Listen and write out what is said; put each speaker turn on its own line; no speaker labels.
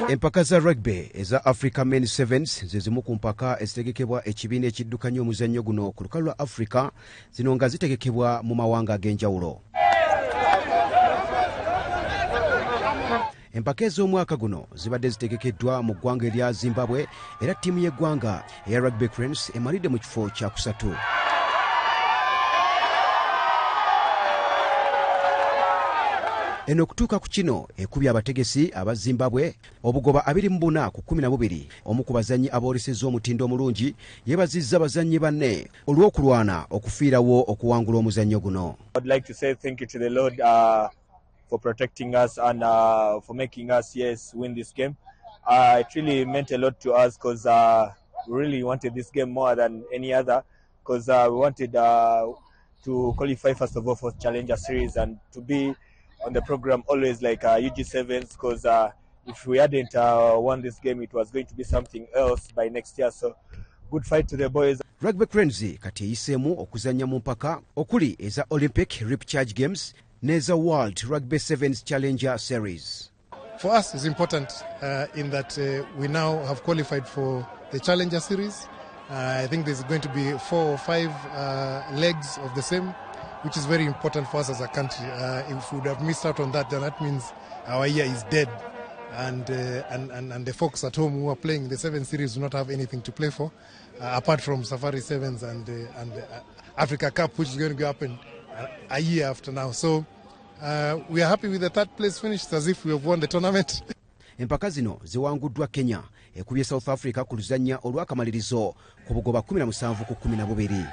Empaka za rugby eza Africa Men Sevens zezimu ku mpaka ezitegekebwa ekibiina ekiddukanya omuzannyo guno ku lukalu lwa Africa, zino nga zitegekebwa mu mawanga ag'enjawulo. Empaka ez'omwaka guno zibadde zitegekeddwa mu ggwanga erya Zimbabwe, era ttiimu y'eggwanga eya Rugby Cranes emalidde mu kifo kya Kusaatu. Eno okutuuka ku kino ekubye abategesi aba Zimbabwe obugoba 24 ku 12. Omu ku bazannyi aboolesezza omutindo omulungi yeebazizza bazannyi banne olw'okulwana okufiirawo okuwangula omuzannyo guno.
I'd like to say thank you to the Lord for protecting us and for making us win this game. It really meant a lot to us because we really wanted this game more than any other, because we wanted to qualify first of all for Challenger Series and to be on the program always like UG7s, because if we hadn't won this game it was going to be something else by next year. So good fight to the boys.
Rugby Cranes kati eyiseemu okuzannya mu mpaka okuli eza Olympic Repcharge Games n'eza World Rugby Sevens Challenger Series.
For us it's important in that we now have qualified for the Challenger Series. I think there's going to be 4 or 5 legs of the same, which is very important for us as a country. If we would have missed out on that, then that means our year is dead. And the folks at home who are playing the 7 series do not have anything to play for, apart from Safari Sevens and Africa Cup, which is going to happen a year after now. So we are happy with the 3rd place finish, as if we have won the tournament.
Empaka zino ziwanguddwa Kenya ekubye South Africa ku luzannya olw'akamalirizo ku bugoba 17 ku 12.